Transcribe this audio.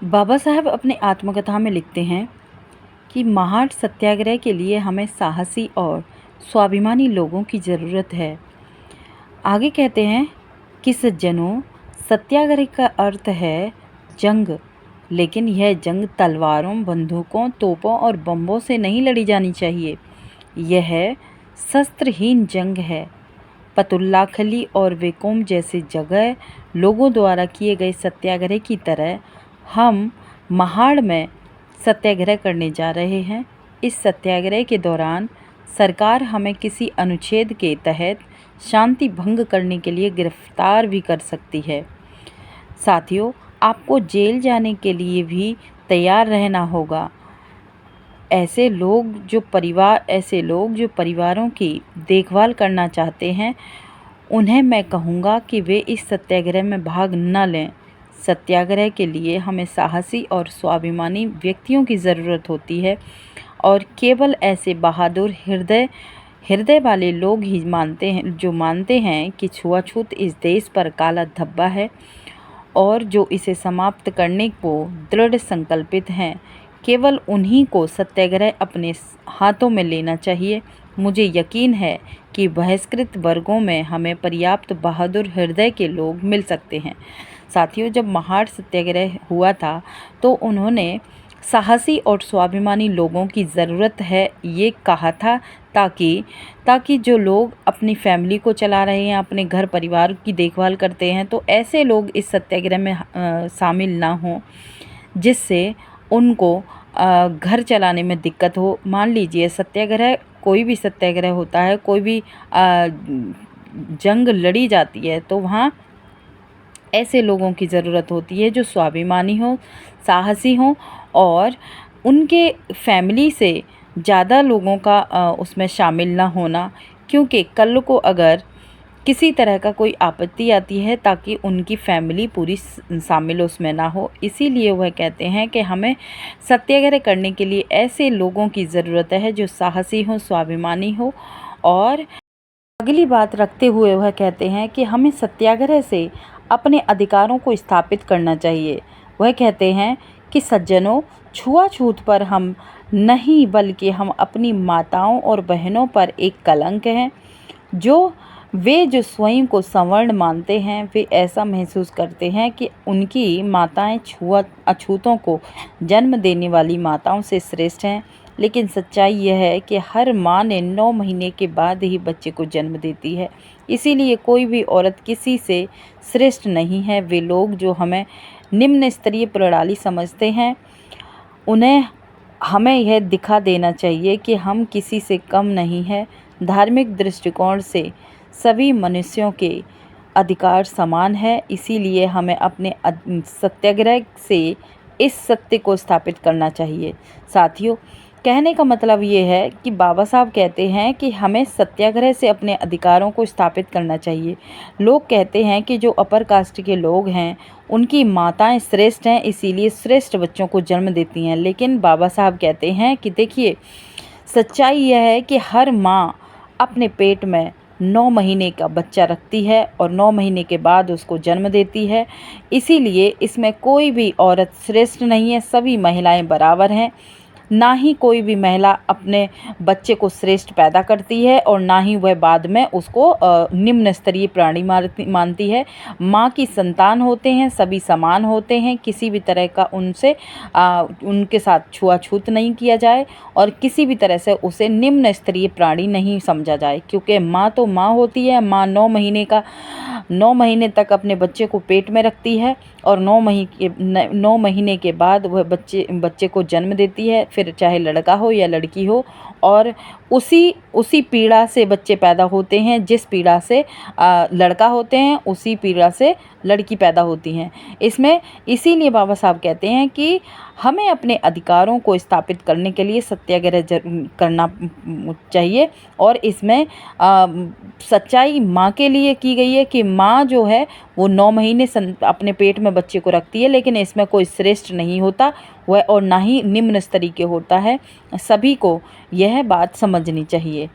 बाबा साहब अपने आत्मकथा में लिखते हैं कि महान सत्याग्रह के लिए हमें साहसी और स्वाभिमानी लोगों की ज़रूरत है। आगे कहते हैं कि सज्जनों, सत्याग्रह का अर्थ है जंग, लेकिन यह जंग तलवारों, बंदूकों, तोपों और बमों से नहीं लड़ी जानी चाहिए। यह शस्त्रहीन जंग है। पतुल्लाखली और वेकोम जैसे जगह लोगों द्वारा किए गए सत्याग्रह की तरह हम महाड़ में सत्याग्रह करने जा रहे हैं। इस सत्याग्रह के दौरान सरकार हमें किसी अनुच्छेद के तहत शांति भंग करने के लिए गिरफ्तार भी कर सकती है। साथियों, आपको जेल जाने के लिए भी तैयार रहना होगा। ऐसे लोग जो परिवारों की देखभाल करना चाहते हैं, उन्हें मैं कहूँगा कि वे इस सत्याग्रह में भाग न लें। सत्याग्रह के लिए हमें साहसी और स्वाभिमानी व्यक्तियों की ज़रूरत होती है और केवल ऐसे बहादुर हृदय वाले लोग ही मानते हैं कि छुआछूत इस देश पर काला धब्बा है और जो इसे समाप्त करने को दृढ़ संकल्पित हैं। केवल उन्हीं को सत्याग्रह अपने हाथों में लेना चाहिए। मुझे यकीन है कि बहिष्कृत वर्गों में हमें पर्याप्त बहादुर हृदय के लोग मिल सकते हैं। साथियों, जब महाड़ सत्याग्रह हुआ था तो उन्होंने साहसी और स्वाभिमानी लोगों की ज़रूरत है ये कहा था, ताकि जो लोग अपनी फैमिली को चला रहे हैं, अपने घर परिवार की देखभाल करते हैं, तो ऐसे लोग इस सत्याग्रह में शामिल ना हों, जिससे उनको घर चलाने में दिक्कत हो। मान लीजिए कोई भी सत्याग्रह होता है, कोई भी जंग लड़ी जाती है, तो वहाँ ऐसे लोगों की ज़रूरत होती है जो स्वाभिमानी हो, साहसी हो और उनके फैमिली से ज़्यादा लोगों का उसमें शामिल ना होना, क्योंकि कल को अगर किसी तरह का कोई आपत्ति आती है ताकि उनकी फैमिली पूरी शामिल उसमें ना हो। इसीलिए वह कहते हैं कि हमें सत्याग्रह करने के लिए ऐसे लोगों की ज़रूरत है जो साहसी हो, स्वाभिमानी हो। और अगली बात रखते हुए वह कहते हैं कि हमें सत्याग्रह से अपने अधिकारों को स्थापित करना चाहिए। वह कहते हैं कि सज्जनों, छुआछूत पर हम नहीं बल्कि हम अपनी माताओं और बहनों पर एक कलंक हैं। जो स्वयं को सवर्ण मानते हैं, वे ऐसा महसूस करते हैं कि उनकी माताएं अछूतों को जन्म देने वाली माताओं से श्रेष्ठ हैं। लेकिन सच्चाई यह है कि हर माँ ने 9 महीने के बाद ही बच्चे को जन्म देती है। इसीलिए कोई भी औरत किसी से श्रेष्ठ नहीं है। वे लोग जो हमें निम्न स्तरीय प्रणाली समझते हैं, उन्हें हमें यह दिखा देना चाहिए कि हम किसी से कम नहीं हैं। धार्मिक दृष्टिकोण से सभी मनुष्यों के अधिकार समान है। इसीलिए हमें अपने सत्याग्रह से इस सत्य को स्थापित करना चाहिए। साथियों, कहने का मतलब ये है कि बाबा साहब कहते हैं कि हमें सत्याग्रह से अपने अधिकारों को स्थापित करना चाहिए। लोग कहते हैं कि जो अपर कास्ट के लोग हैं उनकी माताएं श्रेष्ठ हैं, इसीलिए श्रेष्ठ बच्चों को जन्म देती हैं। लेकिन बाबा साहब कहते हैं कि देखिए, सच्चाई यह है कि हर माँ अपने पेट में 9 महीने का बच्चा रखती है और 9 महीने के बाद उसको जन्म देती है। इसीलिए इसमें कोई भी औरत श्रेष्ठ नहीं है, सभी महिलाएं बराबर हैं। ना ही कोई भी महिला अपने बच्चे को श्रेष्ठ पैदा करती है और ना ही वह बाद में उसको निम्न स्तरीय प्राणी मानती है। माँ की संतान होते हैं, सभी समान होते हैं। किसी भी तरह का उनके साथ छुआछूत नहीं किया जाए और किसी भी तरह से उसे निम्न स्तरीय प्राणी नहीं समझा जाए, क्योंकि माँ तो माँ होती है। माँ 9 महीने तक अपने बच्चे को पेट में रखती है और 9 महीने के बाद वह बच्चे को जन्म देती है, फिर चाहे लड़का हो या लड़की हो। और उसी पीड़ा से बच्चे पैदा होते हैं। जिस पीड़ा से लड़का होते हैं, उसी पीड़ा से लड़की पैदा होती हैं। इसीलिए बाबा साहब कहते हैं कि हमें अपने अधिकारों को स्थापित करने के लिए सत्याग्रह करना चाहिए। और इसमें सच्चाई माँ के लिए की गई है कि माँ जो है वो 9 महीने अपने पेट में बच्चे को रखती है, लेकिन इसमें कोई श्रेष्ठ नहीं होता वह और ना ही निम्न स्तरीय के होता है। सभी को यह बात समझनी चाहिए।